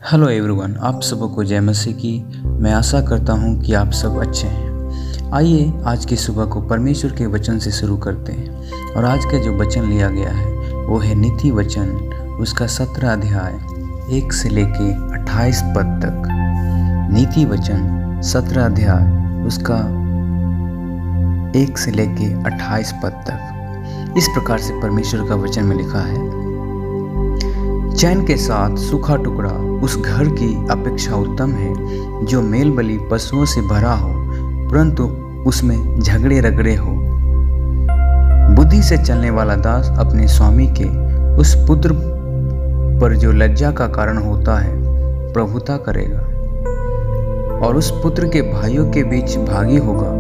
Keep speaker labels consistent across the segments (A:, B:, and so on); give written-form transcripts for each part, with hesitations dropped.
A: Hello everyone, आप सबको जय मसीह की। मैं आशा करता हूँ कि आप सब अच्छे हैं। आइए आज की सुबह को परमेश्वर के वचन से शुरू करते हैं। और आज का जो वचन लिया गया है वो है नीति वचन, उसका 17 अध्याय 1 से लेके 28 पद तक। नीति वचन 17 अध्याय उसका 1 से लेके 28 पद तक। इस प्रकार से परमेश्वर का वचन में लिखा है, चैन के साथ सूखा टुकड़ा उस घर की अपेक्षा उत्तम है जो मेल बलि पशुओं से भरा हो, परंतु उसमें झगड़े रगड़े हो। बुद्धि से चलने वाला दास अपने स्वामी के उस पुत्र पर जो लज्जा का कारण होता है प्रभुता करेगा, और उस पुत्र के भाइयों के बीच भागी होगा।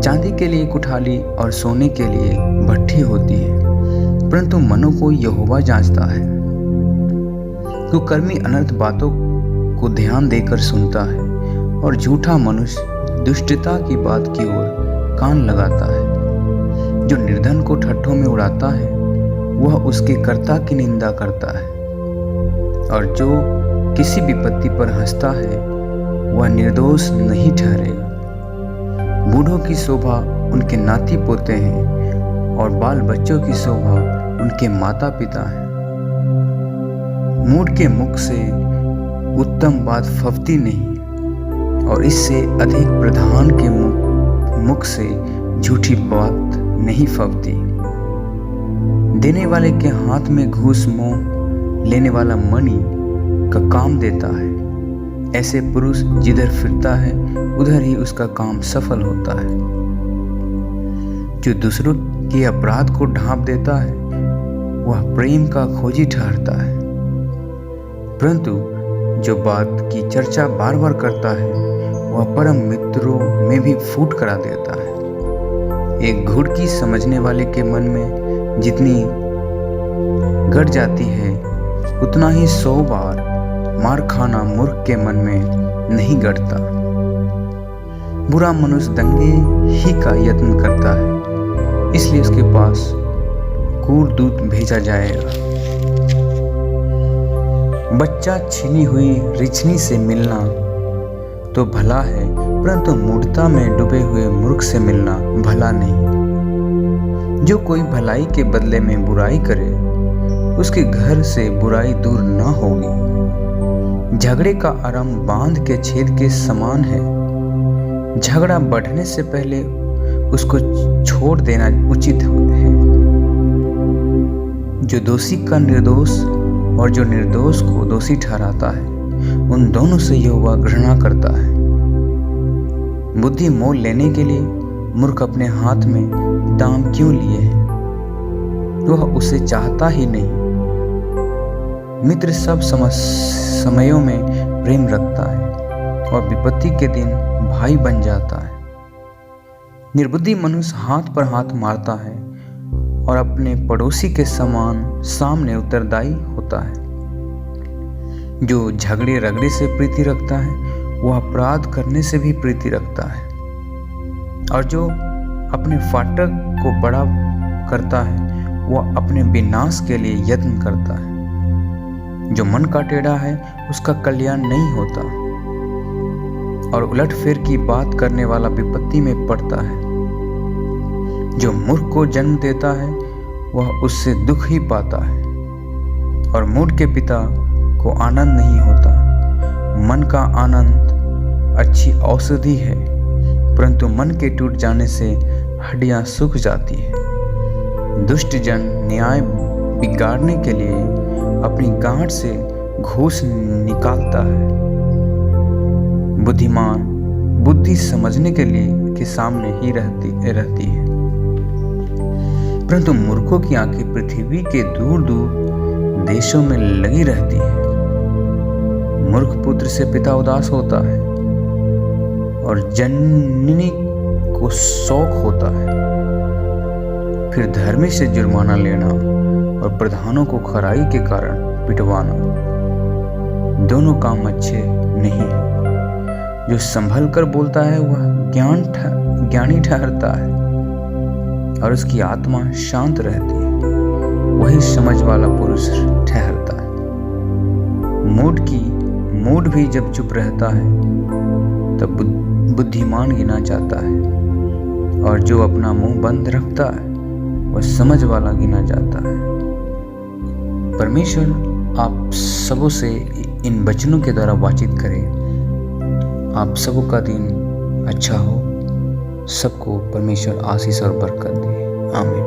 A: चांदी के लिए कुठाली और सोने के लिए भट्ठी होती है, परंतु मनों को यहोवा जांचता है। कुकर्मी अनर्थ बातों को ध्यान देकर सुनता है, और झूठा मनुष्य दुष्टता की बात की ओर कान लगाता है। जो निर्धन को ठट्ठों में उड़ाता है वह उसके कर्ता की निंदा करता है, और जो किसी विपत्ति पर हंसता है वह निर्दोष नहीं ठहरेगा। बूढ़ों की शोभा उनके नाती पोते हैं, और बाल बच्चों की शोभा उनके माता पिता हैं। मूढ़ के मुख से उत्तम बात फबती नहीं, और इससे अधिक प्रधान के मुख से झूठी बात नहीं फबती। देने वाले के हाथ में घूस मोह लेने वाला मणि का काम देता है। ऐसे पुरुष जिधर फिरता है उधर ही उसका काम सफल होता है। जो दूसरों के अपराध को ढांप देता है वह प्रेम का खोजी ठहरता है, परंतु जो बात की चर्चा बार बार करता है वह परम मित्रों में भी फूट करा देता है। एक घुड़की समझने वाले के मन में जितनी गड़ जाती है उतना ही 100 बार मार खाना मूर्ख के मन में नहीं गड़ता। बुरा मनुष्य दंगे ही का यत्न करता है, इसलिए उसके पास कूड़ दूत भेजा जाएगा। बच्चा छीनी हुई रिछनी से मिलना तो भला है, परंतु मूढ़ता में डूबे हुए मूर्ख से मिलना भला नहीं। जो कोई भलाई के बदले में बुराई करे उसके घर से बुराई दूर न होगी। झगड़े का आरंभ बांध के छेद के समान है। झगड़ा बढ़ने से पहले उसको छोड़ देना उचित है। जो दोषी का निर्दोष और जो निर्दोष को दोषी ठहराता है उन दोनों से यहोवा घृणा करता है। बुद्धि मोल लेने के लिए मूर्ख अपने हाथ में दाम क्यों लिए है? वह उसे चाहता ही नहीं। मित्र सब समयों में प्रेम रखता है, और विपत्ति के दिन भाई बन जाता है। निर्बुद्धि मनुष्य हाथ पर हाथ मारता है और अपने पड़ोसी के समान सामने उत्तरदायी होता है। जो झगड़े रगड़े से प्रीति रखता है वह अपराध करने से भी प्रीति रखता है, और जो अपने फाटक को बड़ा करता है वह अपने विनाश के लिए यत्न करता है। जो मन का टेढ़ा है उसका कल्याण नहीं होता, और उलटफेर की बात करने वाला विपत्ति में पड़ता है। जो मूर्ख को जन्म देता है वह उससे दुख ही पाता है, और मूढ़ के पिता को आनंद नहीं होता। मन का आनंद अच्छी औषधि है, परंतु मन के टूट जाने से हड्डियां सूख जाती है। दुष्ट जन न्याय बिगाड़ने के लिए अपनी गांठ से घूस निकालता है। बुद्धिमान बुद्धि समझने के लिए के सामने ही रहती है, परंतु मूर्खों की आंखें पृथ्वी के दूर दूर देशों में लगी रहती है। मूर्ख पुत्र से पिता उदास होता है, और जननी को शौक होता है। फिर धर्मी से जुर्माना लेना और प्रधानों को खराई के कारण पिटवाना, दोनों काम अच्छे नहीं है। जो संभल कर बोलता है वह ज्ञानी ठहरता है, और उसकी आत्मा शांत रहती है। वही समझ वाला पुरुष ठहरता है। मूड भी जब चुप रहता है तब बुद्धिमान गिना जाता है, और जो अपना मुंह बंद रखता है वह समझ वाला गिना जाता है। परमेश्वर आप सबों से इन वचनों के द्वारा बातचीत करे। आप सबों का दिन अच्छा हो। सबको परमेश्वर आशीष और बरकत दे। आमीन।